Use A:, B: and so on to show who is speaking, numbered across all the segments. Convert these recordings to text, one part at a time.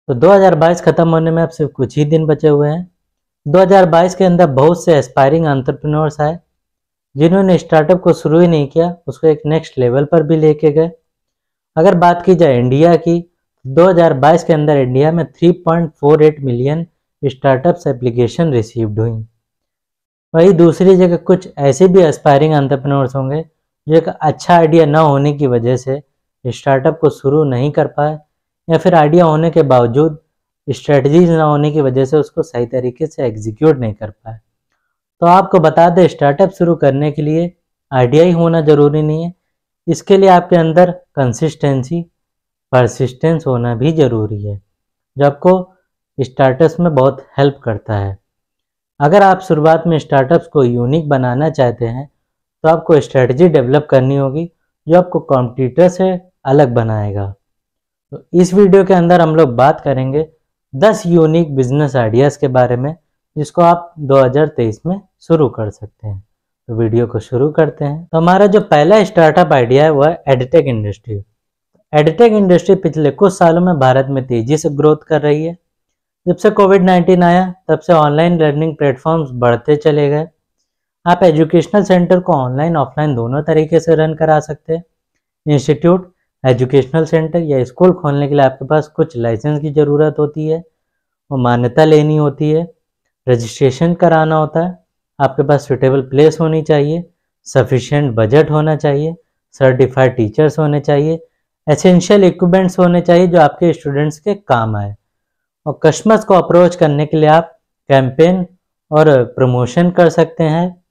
A: तो 2022 खत्म होने में अब सिर्फ कुछ ही दिन बचे हुए हैं। 2022 के अंदर बहुत से एस्पायरिंग एंटरप्रेन्योर्स आए जिन्होंने स्टार्टअप को शुरू ही नहीं किया, उसको एक नेक्स्ट लेवल पर भी लेके गए। अगर बात की जाए इंडिया की, 2022 के अंदर इंडिया में 3.48 मिलियन स्टार्टअप्स एप्लीकेशन रिसीव्ड हुई। वहीं दूसरी जगह कुछ ऐसे भी एस्पायरिंग एंटरप्रेन्योर्स होंगे जो एक अच्छा आइडिया न होने की वजह से स्टार्टअप को शुरू नहीं कर पाए, या फिर आइडिया होने के बावजूद स्ट्रेटजीज ना होने की वजह से उसको सही तरीके से एग्जीक्यूट नहीं कर पाए। तो आपको बता दें, स्टार्टअप शुरू करने के लिए आइडिया ही होना ज़रूरी नहीं है। इसके लिए आपके अंदर कंसिस्टेंसी, परसिस्टेंस होना भी ज़रूरी है, जो आपको स्टार्टअप्स में बहुत हेल्प करता है। अगर आप शुरुआत में स्टार्टअप्स को यूनिक बनाना चाहते हैं तो आपको स्ट्रेटजी डेवलप करनी होगी जो आपको कॉम्पिटिटर से अलग बनाएगा। तो इस वीडियो के अंदर हम लोग बात करेंगे 10 यूनिक बिजनेस आइडियाज़ के बारे में जिसको आप 2023 में शुरू कर सकते हैं। तो वीडियो को शुरू करते हैं। तो हमारा जो पहला स्टार्टअप आइडिया है वह है एडटेक इंडस्ट्री। एडटेक इंडस्ट्री पिछले कुछ सालों में भारत में तेजी से ग्रोथ कर रही है। जब से कोविड-19 आया तब से ऑनलाइन लर्निंग प्लेटफॉर्म्स बढ़ते चले गए। आप एजुकेशनल सेंटर को ऑनलाइन ऑफलाइन दोनों तरीके से रन करा सकते हैं। इंस्टीट्यूट, एजुकेशनल सेंटर या स्कूल खोलने के लिए आपके पास कुछ लाइसेंस की ज़रूरत होती है, वो मान्यता लेनी होती है, रजिस्ट्रेशन कराना होता है, आपके पास सुटेबल प्लेस होनी चाहिए, सफिशिएंट बजट होना चाहिए, सर्टिफाइड टीचर्स होने चाहिए, एसेंशियल इक्विपमेंट्स होने चाहिए जो आपके स्टूडेंट्स के काम आए। और कस्टमर्स को अप्रोच करने के लिए आप कैंपेन और प्रमोशन कर सकते हैं।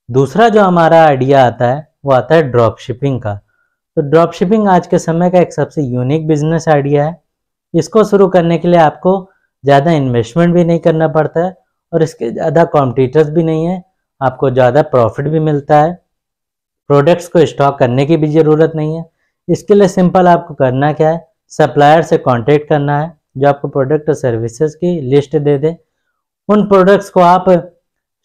A: दूसरा जो हमारा आइडिया आता है वो आता है ड्रॉप शिपिंग का। तो ड्रॉप शिपिंग आज के समय का एक सबसे यूनिक बिजनेस आइडिया है। इसको शुरू करने के लिए आपको ज़्यादा इन्वेस्टमेंट भी नहीं करना पड़ता है और इसके ज़्यादा कॉम्पिटिटर्स भी नहीं है, आपको ज़्यादा प्रॉफिट भी मिलता है। प्रोडक्ट्स को स्टॉक करने की भी ज़रूरत नहीं है। इसके लिए सिंपल आपको करना क्या है, सप्लायर से कांटेक्ट करना है जो आपको प्रोडक्ट और सर्विसेज की लिस्ट दे दे। उन प्रोडक्ट्स को आप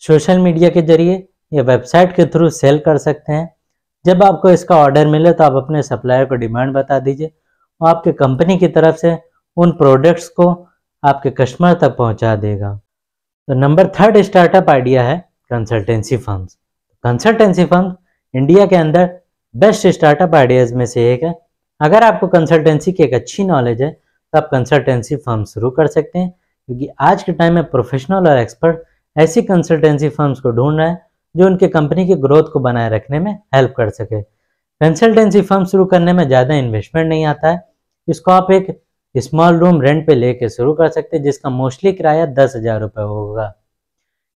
A: सोशल मीडिया के जरिए या वेबसाइट के थ्रू सेल कर सकते हैं। जब आपको इसका ऑर्डर मिले तो आप अपने सप्लायर को डिमांड बता दीजिए और आपके कंपनी की तरफ से उन प्रोडक्ट्स को आपके कस्टमर तक पहुंचा देगा। तो नंबर 3 स्टार्टअप आइडिया है consultancy firms. Consultancy firms India के अंदर बेस्ट स्टार्टअप आइडियाज़ में से एक है। अगर आपको कंसल्टेंसी की एक अच्छी नॉलेज है तो आप कंसल्टेंसी फर्म शुरू कर सकते हैं, क्योंकि आज के टाइम में प्रोफेशनल और एक्सपर्ट ऐसी कंसल्टेंसी फर्म्स को ढूंढ रहे हैं जो उनके कंपनी की ग्रोथ को बनाए रखने में हेल्प कर सके। कंसल्टेंसी फर्म शुरू करने में ज़्यादा इन्वेस्टमेंट नहीं आता है। इसको आप एक स्मॉल रूम रेंट पे लेके शुरू कर सकते हैं जिसका मोस्टली किराया 10,000 रुपये होगा।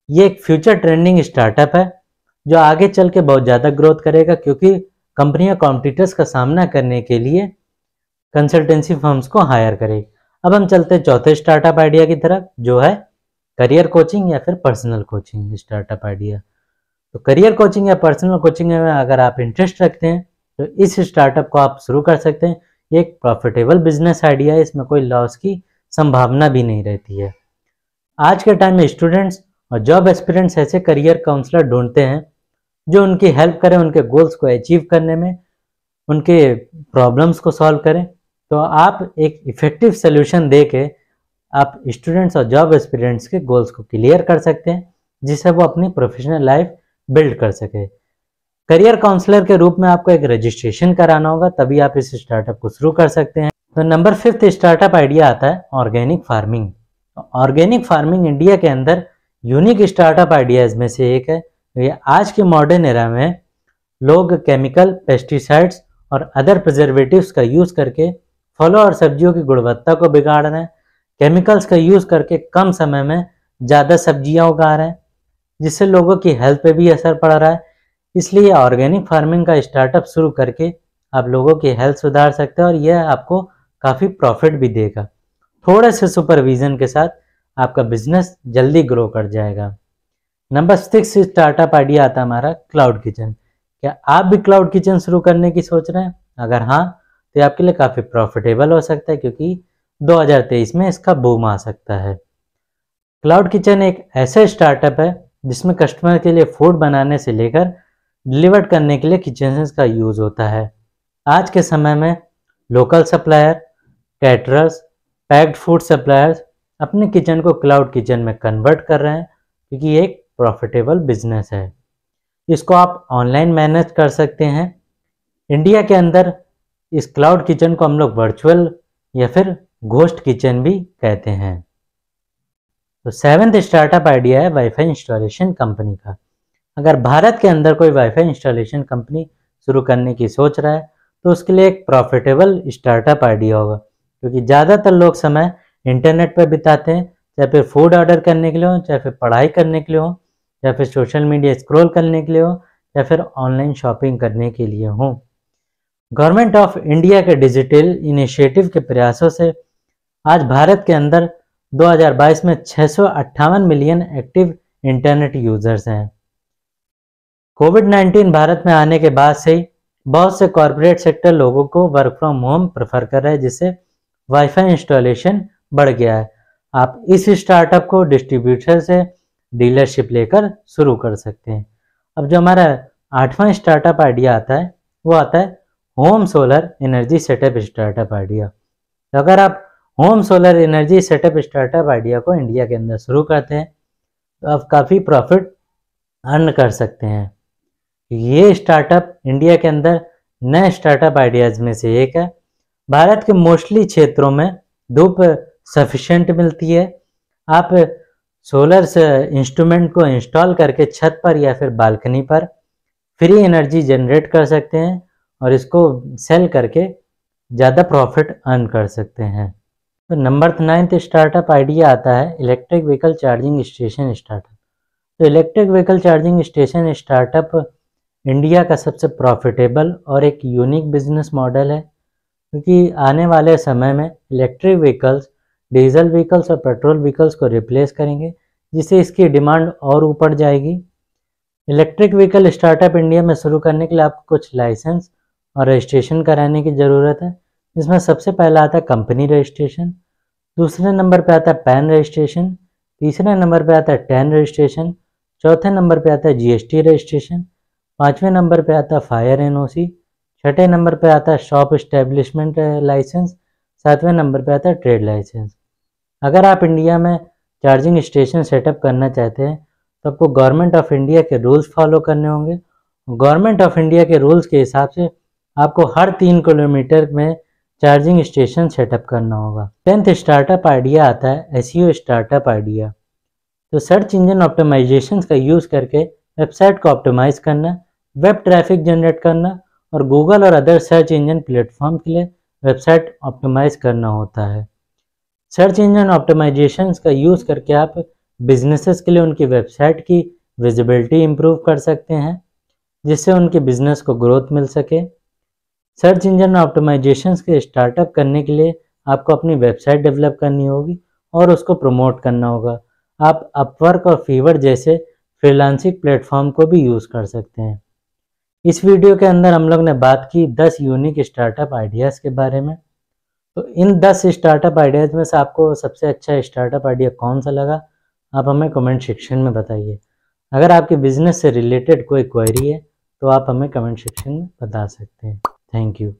A: ये एक फ्यूचर ट्रेंडिंग स्टार्टअप है जो आगे चल के बहुत ज़्यादा ग्रोथ करेगा, क्योंकि कंपनियां कॉम्पिटिटर्स का सामना करने के लिए कंसल्टेंसी फर्म्स को हायर करेगी। अब हम चलते हैं चौथे स्टार्टअप आइडिया की तरफ, जो है करियर कोचिंग या फिर पर्सनल कोचिंग स्टार्टअप आइडिया। तो करियर कोचिंग या पर्सनल कोचिंग में अगर आप इंटरेस्ट रखते हैं तो इस स्टार्टअप को आप शुरू कर सकते हैं। ये एक प्रॉफिटेबल बिजनेस आइडिया है, इसमें कोई लॉस की संभावना भी नहीं रहती है। आज के टाइम में स्टूडेंट्स और जॉब एस्पिरेंट्स ऐसे करियर काउंसलर ढूंढते हैं जो उनकी हेल्प करें उनके गोल्स को अचीव करने में, उनके प्रॉब्लम्स को सॉल्व करें। तो आप एक इफ़ेक्टिव सोल्यूशन दे के आप स्टूडेंट्स और जॉब एस्पिरेंट्स के गोल्स को क्लियर कर सकते हैं, जिससे वो अपनी प्रोफेशनल लाइफ बिल्ड कर सके। करियर काउंसलर के रूप में आपको एक रजिस्ट्रेशन कराना होगा, तभी आप इस स्टार्टअप को शुरू कर सकते हैं। तो नंबर 5 स्टार्टअप आइडिया आता है organic farming. Organic farming India के अंदर यूनिक स्टार्टअप आइडियाज़ में से एक है। ये आज के मॉडर्न एरा में लोग केमिकल, पेस्टिसाइड्स और अदर प्रिजर्वेटिव्स का यूज़ करके फलों और सब्जियों की गुणवत्ता को बिगाड़ रहे हैं। केमिकल्स का यूज़ करके कम समय में ज़्यादा सब्जियां उगा रहे हैं, जिससे लोगों की हेल्थ पे भी असर पड़ रहा है। इसलिए ऑर्गेनिक फार्मिंग का स्टार्टअप शुरू करके आप लोगों की हेल्थ सुधार सकते हैं और यह आपको काफ़ी प्रॉफिट भी देगा। थोड़े से सुपरविजन के साथ आपका बिजनेस जल्दी ग्रो कर जाएगा। नंबर 6 स्टार्टअप आइडिया आता है हमारा क्लाउड किचन। क्या आप भी क्लाउड किचन शुरू करने की सोच रहे हैं? अगर हाँ, तो आपके लिए काफ़ी प्रॉफिटेबल हो सकता है, क्योंकि 2023 में इसका बूम आ सकता है। क्लाउड किचन एक ऐसा स्टार्टअप है जिसमें कस्टमर के लिए फूड बनाने से लेकर डिलीवर करने के लिए किचन का यूज़ होता है। आज के समय में local supplier, caterers packed food suppliers अपने किचन को क्लाउड किचन में कन्वर्ट कर रहे हैं, क्योंकि ये एक प्रॉफिटेबल बिजनेस है। इसको आप ऑनलाइन मैनेज कर सकते हैं। इंडिया के अंदर इस क्लाउड किचन को हम लोग वर्चुअल या फिर घोस्ट किचन भी कहते हैं। तो 7th स्टार्टअप आइडिया है वाईफाई इंस्टॉलेशन कंपनी का। अगर भारत के अंदर कोई वाईफाई इंस्टॉलेशन कंपनी शुरू करने की सोच रहा है तो उसके लिए एक प्रॉफिटेबल स्टार्टअप आइडिया होगा, क्योंकि ज़्यादातर लोग समय इंटरनेट पर बिताते हैं, चाहे फिर फूड ऑर्डर करने के लिए हो, चाहे फिर पढ़ाई करने के लिए हो, या फिर सोशल मीडिया स्क्रॉल करने के लिए हो, या फिर ऑनलाइन शॉपिंग करने के लिए हो। गवर्नमेंट ऑफ इंडिया के डिजिटल इनिशिएटिव के प्रयासों से आज भारत के अंदर 2022 में 658 मिलियन एक्टिव इंटरनेट यूजर्स हैं। कोविड-19 भारत में आने के बाद से ही बहुत से कॉरपोरेट सेक्टर लोगों को वर्क फ्रॉम होम प्रेफर कर रहे हैं, जिससे वाईफाई इंस्टॉलेशन बढ़ गया है। आप इस स्टार्टअप को डिस्ट्रीब्यूटर से डीलरशिप लेकर शुरू कर सकते हैं। अब जो हमारा 8वां स्टार्टअप आइडिया आता है वो आता है home solar energy setup startup idea. तो अगर आप home solar energy setup startup idea को इंडिया के अंदर शुरू करते हैं तो आप काफ़ी प्रॉफिट अर्न कर सकते हैं। ये स्टार्टअप इंडिया के अंदर नए स्टार्टअप आइडियाज़ में से एक है। भारत के मोस्टली क्षेत्रों में धूप सफिशिएंट मिलती है। आप सोलर से इंस्ट्रूमेंट को इंस्टॉल करके छत पर या फिर बालकनी पर फ्री एनर्जी जनरेट कर सकते हैं और इसको सेल करके ज़्यादा प्रॉफिट अर्न कर सकते हैं। तो नंबर 9th स्टार्टअप आइडिया आता है electric vehicle charging station startup. तो electric vehicle charging station startup India का सबसे प्रॉफिटेबल और एक यूनिक बिजनेस मॉडल है, क्योंकि आने वाले समय में इलेक्ट्रिक व्हीकल्स डीजल व्हीकल्स और पेट्रोल व्हीकल्स को रिप्लेस करेंगे, जिससे इसकी डिमांड और ऊपर जाएगी। इलेक्ट्रिक व्हीकल स्टार्टअप इंडिया में शुरू करने के लिए आपको कुछ लाइसेंस और रजिस्ट्रेशन कराने की ज़रूरत है। इसमें सबसे पहला आता है कंपनी रजिस्ट्रेशन, दूसरे नंबर पे आता है पैन रजिस्ट्रेशन, तीसरे नंबर पे आता है टैन रजिस्ट्रेशन, चौथे नंबर पे आता है जीएसटी रजिस्ट्रेशन, 5वें नंबर पे आता है फायर एनओसी, छठे नंबर पे आता है शॉप इस्टेब्लिशमेंट लाइसेंस, 7वें नंबर पे आता है ट्रेड लाइसेंस। अगर आप इंडिया में चार्जिंग स्टेशन सेटअप करना चाहते हैं तो आपको गवर्नमेंट ऑफ इंडिया के रूल्स फॉलो करने होंगे। गवर्नमेंट ऑफ इंडिया के रूल्स के हिसाब से आपको हर 3 किलोमीटर में चार्जिंग स्टेशन सेटअप करना होगा। 10th स्टार्टअप आइडिया आता है एसईओ स्टार्टअप आइडिया। तो सर्च इंजन ऑप्टिमाइजेशन का यूज़ करके वेबसाइट को ऑप्टिमाइज़ करना, वेब ट्रैफिक जनरेट करना और गूगल और अदर सर्च इंजन प्लेटफॉर्म के लिए वेबसाइट ऑप्टिमाइज करना होता है। सर्च इंजन ऑप्टिमाइजेशन का यूज़ करके आप बिजनेसेस के लिए उनकी वेबसाइट की विजिबिलिटी इम्प्रूव कर सकते हैं, जिससे उनके बिजनेस को ग्रोथ मिल सके। सर्च इंजन ऑप्टिमाइजेशन के स्टार्टअप करने के लिए आपको अपनी वेबसाइट डेवलप करनी होगी और उसको प्रमोट करना होगा। आप अपवर्क और फीवर जैसे फ्रीलांसिंग प्लेटफॉर्म को भी यूज़ कर सकते हैं। इस वीडियो के अंदर हम लोग ने बात की 10 यूनिक स्टार्टअप आइडियाज़ के बारे में। तो इन 10 स्टार्टअप आइडियाज़ में से आपको सबसे अच्छा स्टार्टअप आइडिया कौन सा लगा, आप हमें कमेंट सेक्शन में बताइए। अगर आपके बिजनेस से रिलेटेड कोई क्वेरी है तो आप हमें कमेंट सेक्शन में बता सकते हैं। Thank you.